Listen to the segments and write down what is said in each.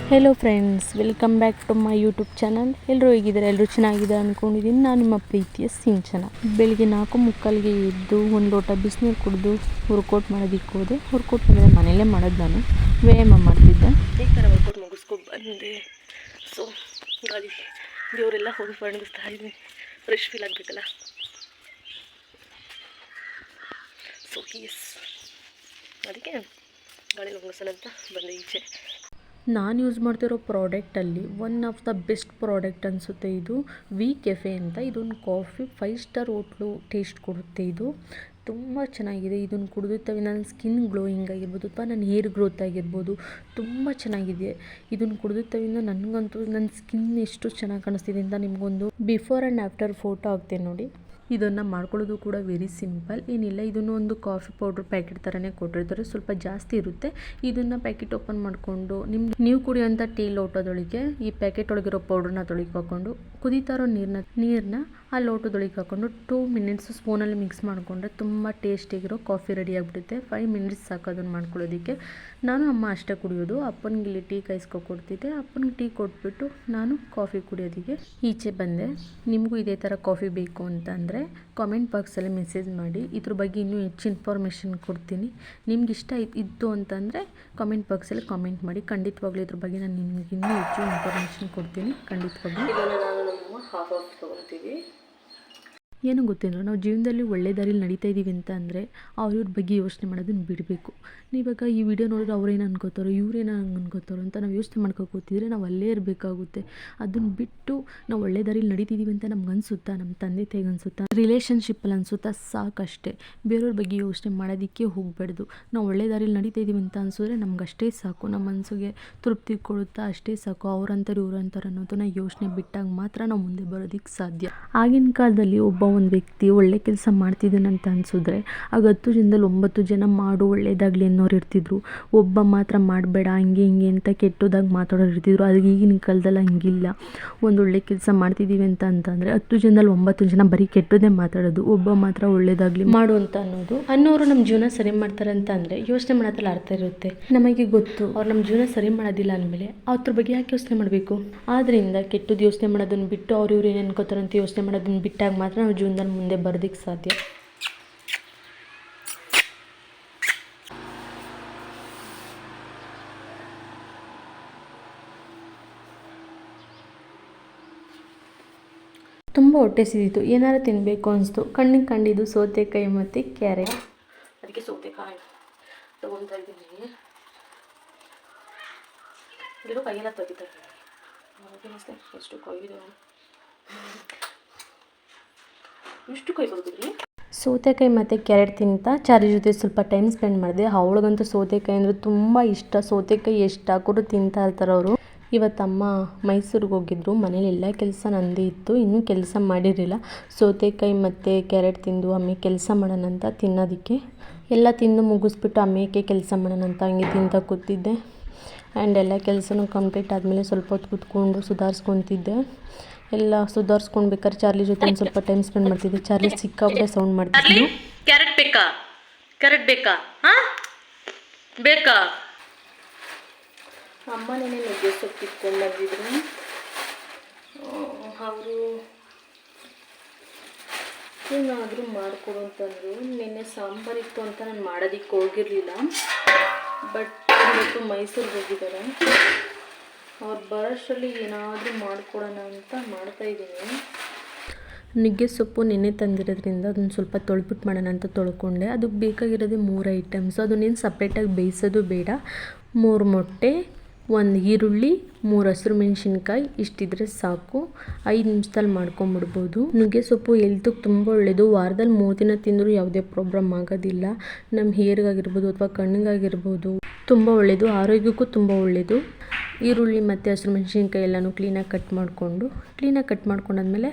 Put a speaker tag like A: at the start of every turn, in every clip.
A: Hello friends, welcome back to my YouTube channel. ಎಲ್ಲರೂ ಹೇಗಿದ್ದಾರೆ? ಎಲ್ಲರೂ ಚೆನ್ನಾಗಿದೆ ಅಂದ್ಕೊಂಡಿದ್ದೀನಿ. ನಾನು ನಿಮ್ಮ ಪ್ರೀತಿಯ ಸಿಂಚನ. ಬೆಳಿಗ್ಗೆ 4:45ಗೆ ಎದ್ದು ಒಂದು ಲೋಟ ಬಿಸಿನೀರು ಕುಡಿದು ವರ್ಕೌಟ್ ಮಾಡೋದಕ್ಕೆ ಹೋದೆ. ವರ್ಕೌಟ್ ಅಂದರೆ ಮನೆಯಲ್ಲೇ ಮಾಡೋದು, ನಾನು ವ್ಯಾಯಾಮ ಮಾಡ್ತಿದ್ದೆ. ಈ ಥರ ವರ್ಕೌಟ್ ಮುಗಿಸ್ಕೊಂಡು ಬಂದೆ. ಸೊ ಗಾಳಿ ದೇವರೆಲ್ಲ ಹೋಗಿ ಫಣಿಸ್ತಾ ಇದ್ದೀನಿ. Fresh feel ಆಗಬೇಕಲ್ಲ. ಸೊ ಅದಕ್ಕೆ ಗಾಳಿ ಮುಗಿಸೋಣ ಅಂತ ಬಂದೆ ಈಚೆ. ನಾನು ಯೂಸ್ ಮಾಡ್ತಿರೋ ಪ್ರಾಡಕ್ಟಲ್ಲಿ one of the best product ಅನಿಸುತ್ತೆ ಇದು. ವಿ ಕೆಫೆ ಅಂತ. ಇದೊಂದು ಕಾಫಿ 5 ಸ್ಟಾರ್ ಹೋಟ್ಲು ಟೇಸ್ಟ್ ಕೊಡುತ್ತೆ. ಇದು ತುಂಬ ಚೆನ್ನಾಗಿದೆ. ಇದನ್ನು ಕುಡಿದುತ್ತವೆ ನನ್ನ ಸ್ಕಿನ್ ಗ್ಲೋಯಿಂಗ್ ಆಗಿರ್ಬೋದು ಅಥವಾ ನನ್ನ ಹೇರ್ ಗ್ರೋತ್ ಆಗಿರ್ಬೋದು ತುಂಬ ಚೆನ್ನಾಗಿದೆ. ಇದನ್ನು ಕುಡಿದುತ್ತವಿಂದ ನನಗಂತೂ ನನ್ನ ಸ್ಕಿನ್ ಎಷ್ಟು ಚೆನ್ನಾಗಿ ಕಾಣಿಸ್ತಿದೆ ಅಂತ ನಿಮಗೊಂದು ಬಿಫೋರ್ ಆ್ಯಂಡ್ ಆಫ್ಟರ್ ಫೋಟೋ ಹಾಕ್ತೇನೆ ನೋಡಿ. ಇದನ್ನು ಮಾಡ್ಕೊಳ್ಳೋದು ಕೂಡ ವೆರಿ ಸಿಂಪಲ್ ಏನಿಲ್ಲ. ಇದನ್ನು ಒಂದು ಕಾಫಿ ಪೌಡ್ರ್ ಪ್ಯಾಕೆಟ್ ಥರನೇ ಕೊಟ್ಟಿರ್ತಾರೆ, ಸ್ವಲ್ಪ ಜಾಸ್ತಿ ಇರುತ್ತೆ. ಇದನ್ನು ಪ್ಯಾಕೆಟ್ ಓಪನ್ ಮಾಡಿಕೊಂಡು ನೀವು ಕುಡಿಯೋಂಥ ಟೀ ಲೋಟದೊಳಗೆ ಈ ಪ್ಯಾಕೆಟ್ ಒಳಗಿರೋ ಪೌಡ್ರನ್ನ ತೊಳಿಗೆ ಹಾಕ್ಕೊಂಡು ಕುದೀತಾ ಇರೋ ನೀರನ್ನ ಆ ಲೋಟದೊಳಗೆ ಹಾಕ್ಕೊಂಡು 2 ಮಿನಿಟ್ಸ್ ಸ್ಪೂನಲ್ಲಿ ಮಿಕ್ಸ್ ಮಾಡಿಕೊಂಡ್ರೆ ತುಂಬ ಟೇಸ್ಟಿಗಿರೋ ಕಾಫಿ ರೆಡಿ ಆಗಿಬಿಡುತ್ತೆ. 5 ಮಿನಿಟ್ಸ್ ಸಾಕು ಅದನ್ನು ಮಾಡ್ಕೊಳ್ಳೋದಕ್ಕೆ. ನಾನು ಅಮ್ಮ ಅಷ್ಟೇ ಕುಡಿಯೋದು. ಅಪ್ಪನಿಗೆ ಇಲ್ಲಿ ಟೀ ಕಾಯಿಸ್ಕೊಡ್ತಿದ್ದೆ. ಅಪ್ಪನಿಗೆ ಟೀ ಕೊಟ್ಬಿಟ್ಟು ನಾನು ಕಾಫಿ ಕುಡಿಯೋದಕ್ಕೆ ಈಚೆ ಬಂದೆ. ನಿಮಗೂ ಇದೇ ಥರ ಕಾಫಿ ಬೇಕು ಅಂತಂದರೆ ಕಾಮೆಂಟ್ ಬಾಕ್ಸಲ್ಲಿ ಮೆಸೇಜ್ ಮಾಡಿ. ಇದ್ರ ಬಗ್ಗೆ ಇನ್ನೂ ಹೆಚ್ಚು ಇನ್ಫಾರ್ಮೇಷನ್ ಕೊಡ್ತೀನಿ. ನಿಮ್ಗೆ ಇಷ್ಟ ಇತ್ತು ಅಂತಂದರೆ ಕಾಮೆಂಟ್ ಬಾಕ್ಸಲ್ಲಿ ಕಾಮೆಂಟ್ ಮಾಡಿ. ಖಂಡಿತವಾಗ್ಲೂ ಇದ್ರ ಬಗ್ಗೆ ನಾನು ನಿಮ್ಗೆ ಇನ್ನೂ ಹೆಚ್ಚು ಇನ್ಫಾರ್ಮೇಷನ್ ಕೊಡ್ತೀನಿ. ಖಂಡಿತವಾಗ್ಲೂ ಇದನ್ನು ನಾನು ನಮ್ಮ ಹಾಫ್ ತೊಗೊಳ್ತೀವಿ. ಏನೂ ಗೊತ್ತೇನೋ, ನಾವು ಜೀವನದಲ್ಲಿ ಒಳ್ಳೆ ದಾರಿಲಿ ನಡೀತಾ ಇದ್ದೀವಿ ಅಂತ ಅಂದರೆ ಅವ್ರ ಬಗ್ಗೆ ಯೋಚನೆ ಮಾಡೋದನ್ನು ಬಿಡಬೇಕು. ನೀವಾಗ ಈ ವಿಡಿಯೋ ನೋಡಿದ್ರೆ ಅವ್ರೇನು ಅನ್ಕೋತಾರೋ ಇವ್ರೇನು ಅನ್ಕೋತಾರೋ ಅಂತ ನಾವು ಯೋಚನೆ ಮಾಡ್ಕೋತಿದ್ರೆ ನಾವು ಅಲ್ಲೇ ಇರಬೇಕಾಗುತ್ತೆ. ಅದನ್ನು ಬಿಟ್ಟು ನಾವು ಒಳ್ಳೆ ದಾರಿಲಿ ನಡೀತಿದ್ದೀವಿ ಅಂತ ನಮ್ಗೆ ಅನಿಸುತ್ತಾ, ನಮ್ಮ ತಂದೆ ತಾಯಿಗೆ ಅನಿಸುತ್ತಾ, ರಿಲೇಷನ್ಶಿಪ್ಪಲ್ಲಿ ಅನಿಸುತ್ತಾ, ಸಾಕಷ್ಟೇ. ಬೇರೆಯವ್ರ ಬಗ್ಗೆ ಯೋಚನೆ ಮಾಡೋದಕ್ಕೆ ಹೋಗಬಾರ್ದು. ನಾವು ಒಳ್ಳೆ ದಾರಿಲಿ ನಡೀತಾ ಇದ್ದೀವಿ ಅಂತ ಅನಿಸಿದ್ರೆ ನಮ್ಗೆ ಅಷ್ಟೇ ಸಾಕು. ನಮ್ಮ ಮನಸ್ಸಿಗೆ ತೃಪ್ತಿ ಕೊಡುತ್ತಾ ಅಷ್ಟೇ ಸಾಕು. ಅವ್ರಂತಾರೆ ಇವ್ರಂತಾರೆ ಅನ್ನೋದನ್ನ ಯೋಚನೆ ಬಿಟ್ಟಾಗ ಮಾತ್ರ ನಾವು ಮುಂದೆ ಬರೋದಕ್ಕೆ ಸಾಧ್ಯ. ಆಗಿನ ಕಾಲದಲ್ಲಿ ಒಂದು ವ್ಯಕ್ತಿ ಒಳ್ಳೆ ಕೆಲಸ ಮಾಡ್ತಿದ್ದಾನಂತ ಅನಿಸಿದ್ರೆ ಆಗ 10 ಜನದಲ್ಲಿ 9 ಜನ ಮಾಡು ಒಳ್ಳೇದಾಗಲಿ ಅನ್ನೋರು ಇರ್ತಿದ್ರು. ಒಬ್ಬ ಮಾತ್ರ ಮಾಡಬೇಡ ಹಂಗೆ ಹಿಂಗೆ ಅಂತ ಕೆಟ್ಟದಾಗಿ ಮಾತಾಡೋರು ಇರ್ತಿದ್ರು. ಅದಕ್ಕೆ ಈಗಿನ ಕಾಲದಲ್ಲಿ ಹಂಗಿಲ್ಲ. ಒಂದು ಒಳ್ಳೆ ಕೆಲಸ ಮಾಡ್ತಿದ್ದೀವಿ ಅಂತಂದರೆ 10 ಜನದಲ್ಲಿ 9 ಜನ ಬರೀ ಕೆಟ್ಟದೇ ಮಾತಾಡೋದು, ಒಬ್ಬ ಮಾತ್ರ ಒಳ್ಳೇದಾಗಲಿ ಮಾಡು ಅಂತ ಅನ್ನೋರು ನಮ್ಮ ಜೀವನ ಸರಿ ಮಾಡ್ತಾರೆ ಅಂತ ಅಂದರೆ ಯೋಚನೆ ಮಾಡೋದ್ರಲ್ಲಿ ಅರ್ಥ ಇರುತ್ತೆ. ನಮಗೆ ಗೊತ್ತು ಅವ್ರು ನಮ್ಮ ಜೀವನ ಸರಿ ಮಾಡೋದಿಲ್ಲ ಅಂದಮೇಲೆ ಅದ್ರ ಬಗ್ಗೆ ಯಾಕೆ ಯೋಚನೆ ಮಾಡಬೇಕು. ಆದ್ದರಿಂದ ಕೆಟ್ಟದ್ದು ಯೋಚನೆ ಮಾಡೋದನ್ನು ಬಿಟ್ಟು ಇವ್ರು ಏನು ಅನ್ಕೋತಾರೆ ಅಂತ ಯೋಚನೆ ಮಾಡೋದನ್ನು ಬಿಟ್ಟಾಗ ಮಾತ್ರ ನಾವು ಜೀವನದಲ್ಲಿ ಮುಂದೆ ಬರೋದಕ್ಕೆ ಸಾಧ್ಯ. ತುಂಬ ಹೊಟ್ಟೆ ಸಿದಿತು, ಏನಾರು ತಿನ್ನಬೇಕು ಅನಿಸ್ತು. ಕಣ್ಣಿಗೆ ಕಂಡಿದ್ದು ಸೌತೆಕಾಯಿ ಮತ್ತು ಕ್ಯಾರೆಟ್. ಅದಕ್ಕೆ ಸೌತೆಕಾಯಿ ತೊಗೊತಾ ಇದ್ದೀನಿ. ಎಲ್ಲರೂ ಕೈಯೆಲ್ಲ ತೆಗಿತಾರೆ. ಎಷ್ಟು ಕೊಯ್ಯಿದೆ, ಎಷ್ಟು ಕೈ ಬರೋದ್ರಿ. ಸೌತೆಕಾಯಿ ಮತ್ತು ಕ್ಯಾರೆಟ್ ತಿಂತಾ ಚಾರಿ ಜೊತೆ ಸ್ವಲ್ಪ ಟೈಮ್ ಸ್ಪೆಂಡ್ ಮಾಡಿದೆ. ಅವಳಿಗಂತೂ ಸೌತೆಕಾಯಿ ಅಂದರೆ ತುಂಬ ಇಷ್ಟ. ಸೌತೆಕಾಯಿ ಎಷ್ಟು ಹಾಕಿದ್ರು ತಿಂತಾ ಇರ್ತಾರೆ ಅವರು. ಇವತ್ತಮ್ಮ ಮೈಸೂರಿಗೆ ಹೋಗಿದ್ರು. ಮನೇಲಿ ಎಲ್ಲ ಕೆಲಸ ನಂದೇ ಇತ್ತು, ಇನ್ನೂ ಕೆಲಸ ಮಾಡಿರಲಿಲ್ಲ. ಸೌತೆಕಾಯಿ ಮತ್ತು ಕ್ಯಾರೆಟ್ ತಿಂದು ಆಮೇಲೆ ಕೆಲಸ ಮಾಡೋಣ ಅಂತ ತಿನ್ನೋದಕ್ಕೆ ಎಲ್ಲ ತಿಂದು ಮುಗಿಸ್ಬಿಟ್ಟು ಆಮೇಲೆ ಕೆಲಸ ಮಾಡೋಣ ಅಂತ ಹಂಗೆ ತಿಂತ ಕೂತಿದ್ದೆ. ಆ್ಯಂಡ್ ಎಲ್ಲ ಕೆಲಸನೂ ಕಂಪ್ಲೀಟ್ ಆದಮೇಲೆ ಸ್ವಲ್ಪ ಹೊತ್ತು ಕೂತ್ಕೊಂಡು ಸುಧಾರಿಸ್ಕೊತಿದ್ದೆ. ಎಲ್ಲ ಸುಧಾರಿಸ್ಕೊಳ್ಬೇಕಾದ್ರೆ ಚಾರ್ಲಿ ಜೊತೆ ಒಂದು ಸ್ವಲ್ಪ ಟೈಮ್ ಸ್ಪೆಂಡ್ ಮಾಡ್ತಿದ್ದೆ. ಚಾರ್ಲಿ ಸಿಕ್ಕಾಪಟ್ಟೆ ಸೌಂಡ್ ಮಾಡ್ತಿದ್ದೆ. ಕ್ಯಾರೆಟ್ ಬೇಕಾ ಹಾಂ ಬೇಕಾ? ಅಮ್ಮನೇ ನುಗ್ಗೆ ಸೊಪ್ಪು ಇಟ್ಕೊಂಡು ಬಂದಿದ್ರು. ಅವರು ಏನಾದರೂ ಮಾಡಿಕೊಡು ಅಂತಂದರು. ನಿನ್ನೆ ಸಾಂಬಾರಿತ್ತು ಅಂತ ನಾನು ಮಾಡೋದಕ್ಕೆ ಹೋಗಿರಲಿಲ್ಲ. ಬಟ್ ಇವತ್ತು ಮೈಸೂರಿಗೆ ಹೋಗಿದ್ದಾರೆ. ಅವ್ರು ಬರೋಷ್ಟರಲ್ಲಿ ಏನಾದರೂ ಮಾಡಿಕೊಡೋಣ ಅಂತ ಮಾಡ್ತಾಯಿದ್ದೀನಿ. ನುಗ್ಗೆ ಸೊಪ್ಪು ನೆನೆ ತಂದಿರೋದ್ರಿಂದ ಅದನ್ನು ಸ್ವಲ್ಪ ತೊಳ್ಬಿಟ್ಟು ಮಾಡೋಣ ಅಂತ ತೊಳ್ಕೊಂಡೆ. ಅದಕ್ಕೆ ಬೇಕಾಗಿರೋದೇ 3 ಐಟಮ್ಸ್. ಅದನ್ನೇನು ಸಪ್ರೇಟಾಗಿ ಬೇಯಿಸೋದು ಬೇಡ. 3 ಮೊಟ್ಟೆ, 1 ಈರುಳ್ಳಿ, 3 ಹಸಿರು ಮೆಣಸಿನ್ಕಾಯಿ ಇಷ್ಟಿದ್ರೆ ಸಾಕು. 5 ನಿಮಿಷದಲ್ಲಿ ಮಾಡ್ಕೊಂಬಿಡ್ಬೋದು. ನುಗ್ಗೆ ಸೊಪ್ಪು ಹೆಲ್ತಿಗೆ ತುಂಬ ಒಳ್ಳೆಯದು. ವಾರದಲ್ಲಿ 3 ದಿನ ತಿಂದರೂ ಯಾವುದೇ ಪ್ರಾಬ್ಲಮ್ ಆಗೋದಿಲ್ಲ. ನಮ್ಮ ಹೇರ್ಗಾಗಿರ್ಬೋದು ಅಥವಾ ಕಣ್ಣಿಗಾಗಿರ್ಬೋದು ತುಂಬ ಒಳ್ಳೆಯದು. ಆರೋಗ್ಯಕ್ಕೂ ತುಂಬ ಒಳ್ಳೆಯದು. ಈರುಳ್ಳಿ ಮತ್ತು ಹಸಿರು ಮೆಣಸಿನ್ಕಾಯಿ ಎಲ್ಲನೂ ಕ್ಲೀನಾಗಿ ಕಟ್ ಮಾಡ್ಕೊಂಡಾದ್ಮೇಲೆ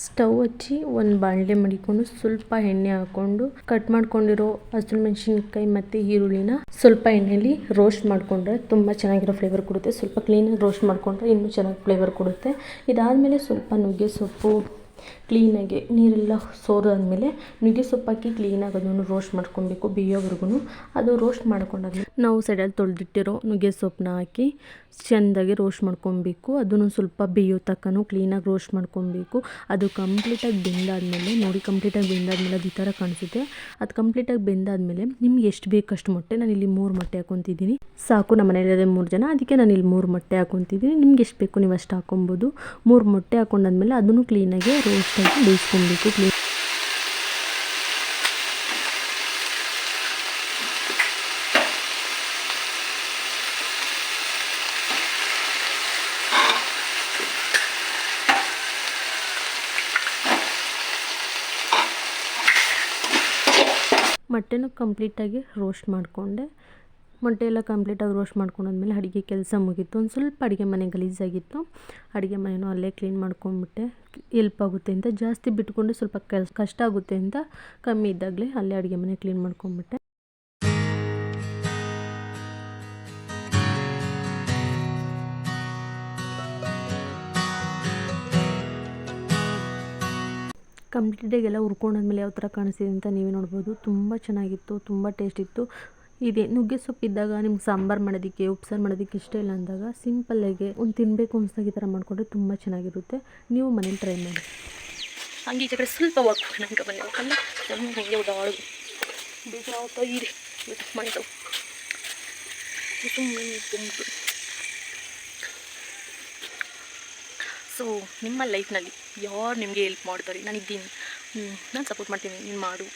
A: ಸ್ಟವ್ ಹಚ್ಚಿ ಒಂದು ಬಾಣಲೆ ಮಡಿಕೊಂಡು ಸ್ವಲ್ಪ ಎಣ್ಣೆ ಹಾಕ್ಕೊಂಡು ಕಟ್ ಮಾಡ್ಕೊಂಡಿರೋ ಹಸಿರು ಮೆಣಸಿನ್ಕಾಯಿ ಮತ್ತು ಈರುಳ್ಳಿನ ಸ್ವಲ್ಪ ಎಣ್ಣೆಯಲ್ಲಿ ರೋಸ್ಟ್ ಮಾಡಿಕೊಂಡ್ರೆ ತುಂಬ ಚೆನ್ನಾಗಿರೋ ಫ್ಲೇವರ್ ಕೊಡುತ್ತೆ. ಸ್ವಲ್ಪ ಕ್ಲೀನಾಗಿ ರೋಸ್ಟ್ ಮಾಡಿಕೊಂಡ್ರೆ ಇನ್ನೂ ಚೆನ್ನಾಗಿ ಫ್ಲೇವರ್ ಕೊಡುತ್ತೆ. ಇದಾದಮೇಲೆ ಸ್ವಲ್ಪ ನುಗ್ಗೆ ಸೊಪ್ಪು ಕ್ಲೀನಾಗಿ ನೀರೆಲ್ಲ ಸೋದಾದ್ಮೇಲೆ ನುಗ್ಗೆ ಸೊಪ್ಪು ಹಾಕಿ ಕ್ಲೀನಾಗಿ ಅದನ್ನು ರೋಸ್ಟ್ ಮಾಡ್ಕೊಬೇಕು ಬೇಯೋವರೆಗೂ. ಅದು ರೋಸ್ಟ್ ಮಾಡ್ಕೊಂಡಾದ್ಮೇಲೆ ನಾವು ಸೈಡಲ್ಲಿ ತೊಳೆದಿಟ್ಟಿರೋ ನುಗ್ಗೆ ಸೊಪ್ಪನ್ನ ಹಾಕಿ ಚೆಂದಾಗಿ ರೋಸ್ಟ್ ಮಾಡ್ಕೊಬೇಕು. ಅದನ್ನು ಸ್ವಲ್ಪ ಬೇಯೋ ತಕ್ಕನೂ ಕ್ಲೀನಾಗಿ ರೋಸ್ಟ್ ಮಾಡ್ಕೊಬೇಕು. ಅದು ಕಂಪ್ಲೀಟಾಗಿ ಬೆಂದಾದ್ಮೇಲೆ ನೋಡಿ, ಕಂಪ್ಲೀಟಾಗಿ ಬೆಂದಾದ್ಮೇಲೆ ಅದು ಈ ಥರ ಕಾಣಿಸುತ್ತೆ. ಅದು ಕಂಪ್ಲೀಟಾಗಿ ಬೆಂದಾದ್ಮೇಲೆ ನಿಮ್ಗೆ ಎಷ್ಟು ಬೇಕಷ್ಟು ಮೊಟ್ಟೆ, ನಾನಿಲ್ಲಿ 3 ಮೊಟ್ಟೆ ಹಾಕೊತಿದ್ದೀನಿ. ಸಾಕು, ನಮ್ಮ ಮನೇಲಿದೆ 3 ಜನ, ಅದಕ್ಕೆ ನಾನಿಲ್ಲಿ 3 ಮೊಟ್ಟೆ ಹಾಕೊತಿದ್ದೀನಿ. ನಿಮ್ಗೆ ಎಷ್ಟು ಬೇಕು ನೀವು ಅಷ್ಟು ಹಾಕೊಬೋದು. 3 ಮೊಟ್ಟೆ ಹಾಕೊಂಡಾದ್ಮೇಲೆ ಅದನ್ನು ಕ್ಲೀನಾಗಿ ರೋಸ್ಟಾಗಿ ಬೇಯಿಸ್ಕೊಬೇಕು. ಮೊಟ್ಟೆನೂ ಕಂಪ್ಲೀಟಾಗಿ ರೋಸ್ಟ್ ಮಾಡಿಕೊಂಡೆ. ಮೊಟ್ಟೆ ಎಲ್ಲ ಕಂಪ್ಲೀಟಾಗಿ ರೋಸ್ಟ್ ಮಾಡ್ಕೊಂಡಾದ್ಮೇಲೆ ಅಡುಗೆ ಕೆಲಸ ಮುಗೀತು. ಒಂದು ಸ್ವಲ್ಪ ಅಡುಗೆ ಮನೆ ಗಲೀಜಾಗಿತ್ತು, ಅಡುಗೆ ಮನೆಯೂ ಅಲ್ಲೇ ಕ್ಲೀನ್ ಮಾಡ್ಕೊಂಬಿಟ್ಟೆ. ಹೆಲ್ಪ್ ಆಗುತ್ತೆ ಅಂತ, ಜಾಸ್ತಿ ಬಿಟ್ಕೊಂಡು ಸ್ವಲ್ಪ ಕಷ್ಟ ಆಗುತ್ತೆ ಅಂತ ಕಮ್ಮಿ ಇದ್ದಾಗಲೇ ಅಲ್ಲೇ ಅಡುಗೆ ಮನೆ ಕ್ಲೀನ್ ಮಾಡ್ಕೊಂಬಿಟ್ಟೆ. ಕಂಪ್ಲೀಟಾಗಿ ಎಲ್ಲ ಹುರ್ಕೊಂಡಾದ್ಮೇಲೆ ಯಾವ ಥರ ಕಾಣಿಸ್ತಿದೆ ಅಂತ ನೀವೇ ನೋಡ್ಬೋದು. ತುಂಬ ಚೆನ್ನಾಗಿತ್ತು, ತುಂಬ ಟೇಸ್ಟ್ ಇತ್ತು. ಇದೆ ನುಗ್ಗೆ ಸೊಪ್ಪು ಇದ್ದಾಗ ನಿಮ್ಗೆ ಸಾಂಬಾರು ಮಾಡೋದಕ್ಕೆ, ಉಪ್ಸಾರು ಮಾಡೋದಕ್ಕೆ ಇಷ್ಟ ಇಲ್ಲ ಅಂದಾಗ ಸಿಂಪಲ್ಲಾಗಿ ಒಂದು ತಿನ್ನಬೇಕು ಅನ್ಸ್ದಾಗ ಈ ಥರ ಮಾಡಿಕೊಂಡ್ರೆ ತುಂಬ ಚೆನ್ನಾಗಿರುತ್ತೆ. ನೀವು ಮನೇಲಿ ಟ್ರೈ ಮಾಡಿ. ಹಂಗೆ ಈ ಕಡೆ ಸ್ವಲ್ಪ ವಾಕ್ ನಂಗೆ ಬಂದಿರಬೇಕಲ್ಲ, ನಮ್ಮ ಹಂಗೆ ಓಡಾಡೋದು ಬೇಜಾರಾಗ್ತಾ ಇದೆ ಮಾಡ್ತಾವೆ ಸುಮ್ಮನೆ ತುಂಬಿತು. ಸೊ ನಿಮ್ಮ ಲೈಫ್ನಲ್ಲಿ ಯಾರು ನಿಮಗೆ ಹೆಲ್ಪ್ ಮಾಡ್ತಾರೆ, ನಾನಿದ್ದೀನಿ, ನಾನು ಸಪೋರ್ಟ್ ಮಾಡ್ತೀನಿ, ನೀನು ಮಾಡು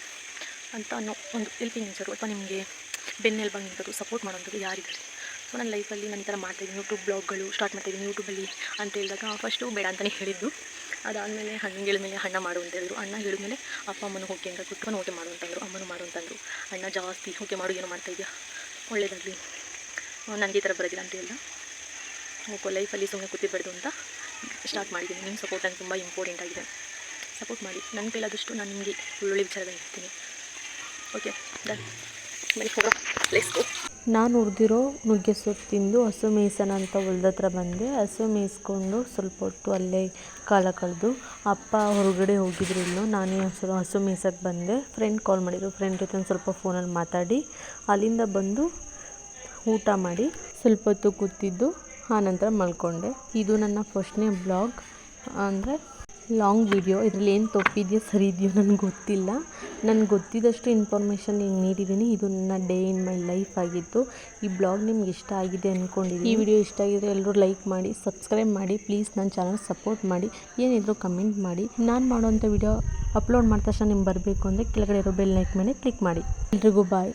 A: ಅಂತ ಅನ್ನೋ ಒಂದು ಹೆಲ್ಪಿಂಗ್ ನೇಚರು ಅಥವಾ ನಿಮಗೆ ಬೆನ್ನೆಲುಬಾಗಿ ನಿಂತರು ಸಪೋರ್ಟ್ ಮಾಡೋಂಥದ್ದು ಯಾರಿದ್ದಾರೆ? ಸೊ ನನ್ನ ಲೈಫಲ್ಲಿ ನಾನು ಈ ಥರ ಮಾಡ್ತಾಯಿದ್ದೀನಿ. ಯೂಟ್ಯೂಬ್ ಬ್ಲಾಗ್ಗಳು ಸ್ಟಾರ್ಟ್ ಮಾಡ್ತಾಯಿದ್ದೀನಿ ಯೂಟ್ಯೂಬಲ್ಲಿ ಅಂತ ಹೇಳಿದಾಗ ಫಸ್ಟು ಬೇಡ ಅಂತಲೇ ಹೇಳಿದ್ದು. ಅದಾದಮೇಲೆ ಅಣ್ಣಂಗೆ ಹೇಳಿದ್ಮೇಲೆ ಅಣ್ಣ ಮಾಡು ಅಂತ ಹೇಳಿದ್ರು. ಅಣ್ಣ ಹೇಳಿದ್ಮೇಲೆ ಅಪ್ಪ ಅಮ್ಮನೂ ಓಕೆ ಅಂತ ಕುತ್ಕೊಂಡು ಓಕೆ ಮಾಡು ಅಂತಂದರು, ಅಮ್ಮನೂ ಮಾಡು ಅಂತಂದರು. ಅಣ್ಣ ಜಾಸ್ತಿ ಓಕೆ ಮಾಡು, ಏನೋ ಮಾಡ್ತಾಯಿದ್ಯಾ, ಒಳ್ಳೇದಾಗಲಿ, ನನಗೆ ಈ ಥರ ಬರೋದಿಲ್ಲ ಅಂತ ಹೇಳಿದ. ಓಕೆ ಲೈಫಲ್ಲಿ ಸುಮ್ಮನೆ ಕೂತಿರ್ಬಾರ್ದು ಅಂತ ಸ್ಟಾರ್ಟ್ ಮಾಡಿದ್ದೀನಿ. ನಿಮ್ಮ ಸಪೋರ್ಟ್ ನನಗೆ ತುಂಬ ಇಂಪಾರ್ಟೆಂಟ್ ಆಗಿದೆ. ಸಪೋರ್ಟ್ ಮಾಡಿ, ನನ್ನ ಕೈಲಾದಷ್ಟು ನಾನು ನಿಮಗೆ ಒಳ್ಳೊಳ್ಳೆ ವಿಚಾರದಲ್ಲಿ ಇರ್ತೀನಿ. ಓಕೆ ಡನ್, ಬನ್ನಿ ಹೋಗೋ, ಲೆಟ್ಸ್ ಗೋ. ನಾನು ಹುರಿದಿರೋ ನುಗ್ಗೆ ಸೊಪ್ಪು ತಿಂದು ಹಸು ಮೇಯ್ಸೋಣ ಅಂತ ಹೊಲ್ದ ಹತ್ರ ಬಂದೆ. ಹಸು ಮೇಯಿಸ್ಕೊಂಡು ಸ್ವಲ್ಪ ಹೊತ್ತು ಅಲ್ಲೇ ಕಾಲ ಕಳೆದು ಅಪ್ಪ ಹೊರಗಡೆ ಹೋಗಿದ್ರು, ಇಲ್ಲೋ ನಾನೇ ಹಸು ಮೇಯ್ಸೋಕ್ಕೆ ಬಂದೆ. ಫ್ರೆಂಡ್ ಕಾಲ್ ಮಾಡಿದ್ರು, ಫ್ರೆಂಡ್ ಜೊತೆ ಒಂದು ಸ್ವಲ್ಪ ಫೋನಲ್ಲಿ ಮಾತಾಡಿ ಅಲ್ಲಿಂದ ಬಂದು ಊಟ ಮಾಡಿ ಸ್ವಲ್ಪ ಹೊತ್ತು ಕೂತಿದ್ದು ಆನಂತರ ಮಲ್ಕೊಂಡೆ. ಇದು ನನ್ನ ಫಸ್ಟ್ನೇ ಬ್ಲಾಗ್, ಅಂದರೆ ಲಾಂಗ್ ವಿಡಿಯೋ. ಇದರಲ್ಲಿ ಏನು ತಪ್ಪಿದೆಯೋ ಸರಿ ಇದೆಯೋ ನನಗೆ ಗೊತ್ತಿಲ್ಲ. ನನಗೆ ಗೊತ್ತಿದ್ದಷ್ಟು ಇನ್ಫಾರ್ಮೇಷನ್ ನಿಮ್ಗೆ ನೀಡಿದ್ದೀನಿ. ಇದು ನನ್ನ ಡೇ ಇನ್ ಮೈ ಲೈಫ್ ಆಗಿತ್ತು. ಈ ಬ್ಲಾಗ್ ನಿಮ್ಗೆ ಇಷ್ಟ ಆಗಿದೆ ಅಂದ್ಕೊಂಡಿದ್ದೀನಿ. ಈ ವಿಡಿಯೋ ಇಷ್ಟ ಆಗಿದ್ರೆ ಎಲ್ಲರೂ ಲೈಕ್ ಮಾಡಿ, ಸಬ್ಸ್ಕ್ರೈಬ್ ಮಾಡಿ, ಪ್ಲೀಸ್ ನನ್ನ ಚಾನಲ್ ಸಪೋರ್ಟ್ ಮಾಡಿ, ಏನಿದ್ರು ಕಮೆಂಟ್ ಮಾಡಿ. ನಾನು ಮಾಡೋವಂಥ ವಿಡಿಯೋ ಅಪ್ಲೋಡ್ ಮಾಡಿದ ತಕ್ಷಣ ನಿಮ್ಗೆ ಬರಬೇಕು ಅಂದರೆ ಕೆಳಗಡೆ ಇರೋ ಬೆಲ್ ಐಕಾನ್ ಮೇಲೆ ಕ್ಲಿಕ್ ಮಾಡಿ. ಎಲ್ರಿಗೂ ಬಾಯ್.